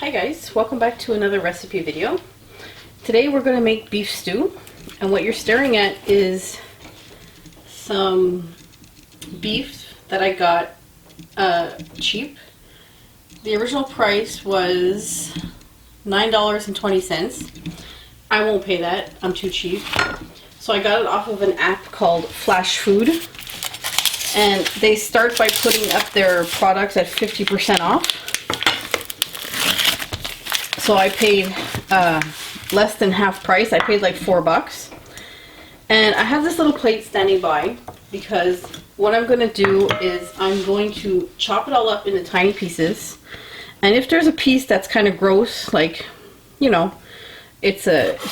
Hi guys, welcome back to another recipe video. Today we're going to make beef stew, and what you're staring at is some beef that I got cheap. The original price was $9.20. I won't pay that, I'm too cheap. So I got it off of an app called Flash Food, and they start by putting up their products at 50% off. So I paid less than half price. I paid like $4. And I have this little plate standing by because what I'm going to do is I'm going to chop it all up into tiny pieces. And if there's a piece that's kind of gross, like, you know, it's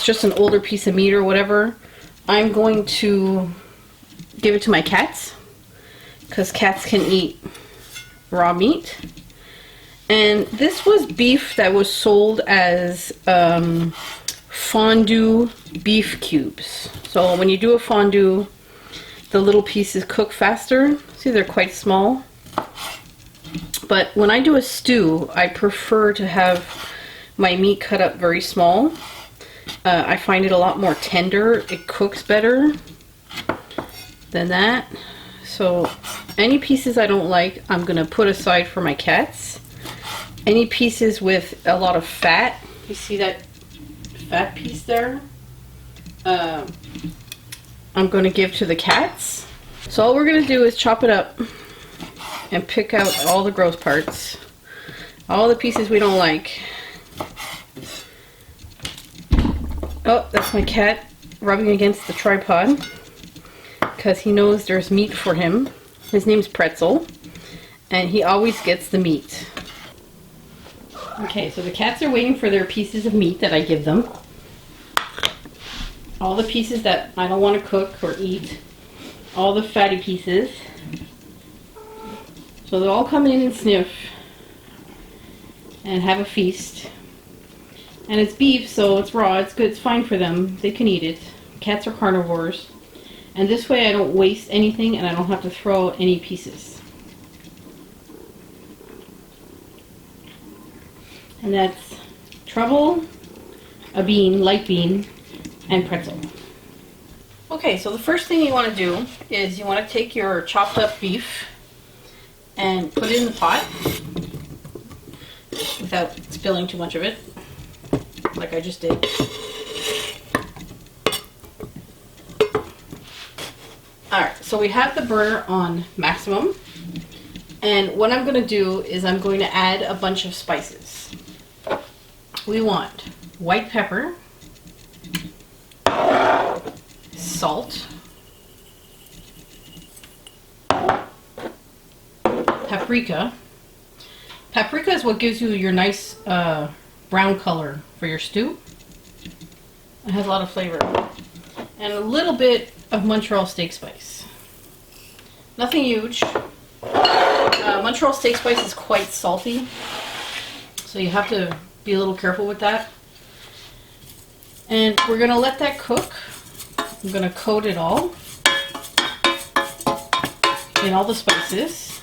just an older piece of meat or whatever, I'm going to give it to my cats, because cats can eat raw meat. And this was beef that was sold as fondue beef cubes. So when you do a fondue, the little pieces cook faster. See, they're quite small. But when I do a stew, I prefer to have my meat cut up very small. I find it a lot more tender. It cooks better than that. So any pieces I don't like, I'm going to put aside for my cats. Any pieces with a lot of fat, you see that fat piece there? I'm going to give to the cats. So all we're going to do is chop it up and pick out all the gross parts. All the pieces we don't like. Oh, that's my cat rubbing against the tripod because he knows there's meat for him. His name's Pretzel, and he always gets the meat. Okay, so the cats are waiting for their pieces of meat that I give them. All the pieces that I don't want to cook or eat. All the fatty pieces. So they'll all come in and sniff and have a feast. And it's beef, so it's raw. It's good. It's fine for them. They can eat it. Cats are carnivores. And this way I don't waste anything and I don't have to throw any pieces. And that's Trouble, a bean, light bean, and Pretzel. Okay, so the first thing you want to do is you want to take your chopped up beef and put it in the pot without spilling too much of it, like I just did. Alright, so we have the burner on maximum, and what I'm going to do is I'm going to add a bunch of spices. We want white pepper, salt, paprika. Paprika is what gives you your nice brown color for your stew. It has a lot of flavor. And a little bit of Montreal steak spice. Nothing huge. Montreal steak spice is quite salty, so you have to be a little careful with that. And we're going to let that cook. I'm going to coat it all in all the spices.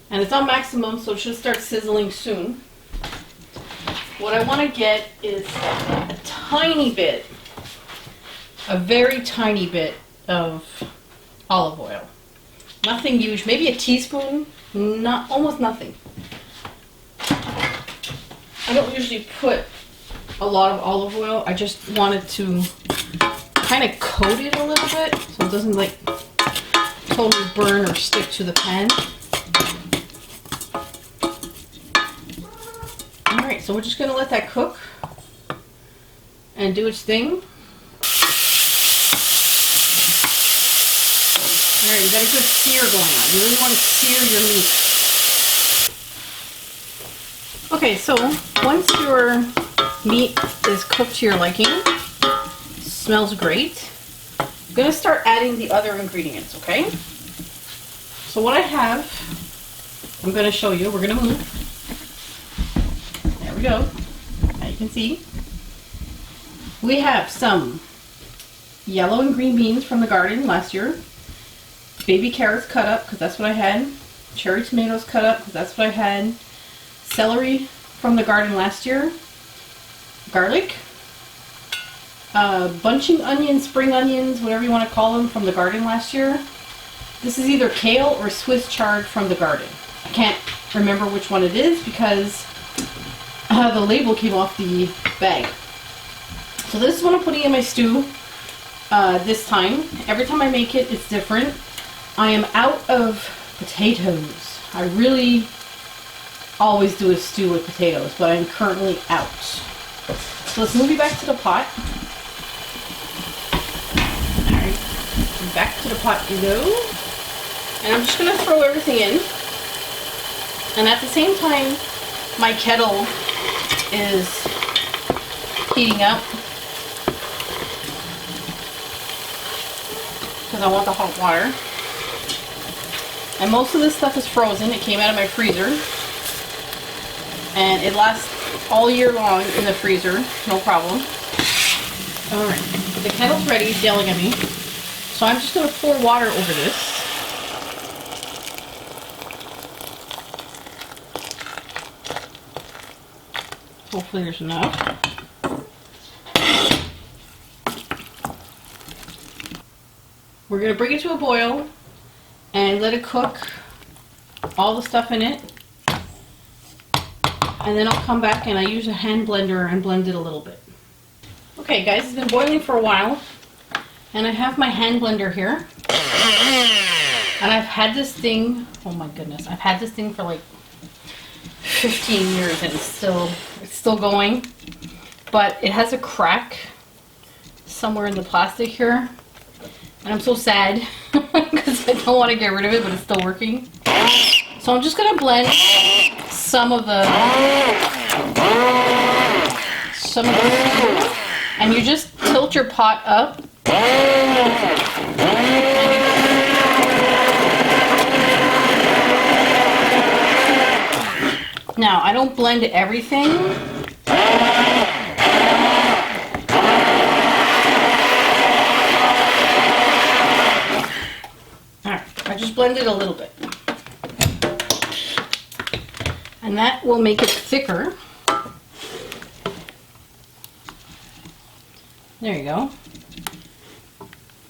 And it's on maximum, so it should start sizzling soon. What I want to get is a tiny bit, a very tiny bit of olive oil. Nothing huge, maybe a teaspoon, almost nothing. I don't usually put a lot of olive oil. I just wanted to kind of coat it a little bit so it doesn't like totally burn or stick to the pan. Alright, so we're just going to let that cook and do its thing. Alright, you got a good sear going on. You really want to sear your meat. Okay, so once your meat is cooked to your liking, smells great, I'm going to start adding the other ingredients, okay? So what I have, I'm going to show you. We're going to move. There we go. Now you can see. We have some yellow and green beans from the garden last year, baby carrots cut up because that's what I had, cherry tomatoes cut up because that's what I had, celery from the garden last year. Garlic. Bunching onions, spring onions, whatever you want to call them, from the garden last year. This is either kale or Swiss chard from the garden. I can't remember which one it is because the label came off the bag. So this is what I'm putting in my stew this time. Every time I make it, it's different. I am out of potatoes. I really always do a stew with potatoes, but I'm currently out. So let's move you back to the pot. Alright, back to the pot you go. And I'm just going to throw everything in. And at the same time, my kettle is heating up because I want the hot water. And most of this stuff is frozen. It came out of my freezer. And it lasts all year long in the freezer, no problem. Alright, the kettle's ready, it's yelling at me. So I'm just going to pour water over this. Hopefully there's enough. We're going to bring it to a boil and let it cook all the stuff in it. And then I'll come back and I use a hand blender and blend it a little bit. Okay guys, it's been boiling for a while. And I have my hand blender here. And I've had this thing, oh my goodness, I've had this thing for like 15 years and it's still going. But it has a crack somewhere in the plastic here. And I'm so sad because I don't want to get rid of it, but it's still working. So I'm just going to blend some of the and you just tilt your pot up. Now, I don't blend everything. Alright, I just blend it a little bit. And that will make it thicker. There you go.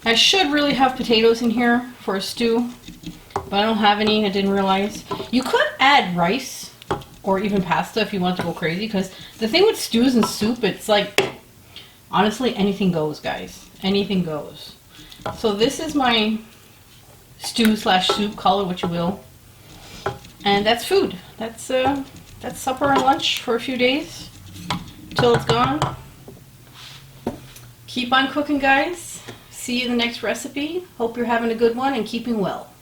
I should really have potatoes in here for a stew, but I don't have any. I didn't realize. You could add rice or even pasta if you want to go crazy, because the thing with stews and soup, it's like, honestly, anything goes, guys. Anything goes. So this is my stew slash soup, call it what you will. And that's food. That's supper and lunch for a few days till it's gone. Keep on cooking, guys. See you in the next recipe. Hope you're having a good one and keeping well.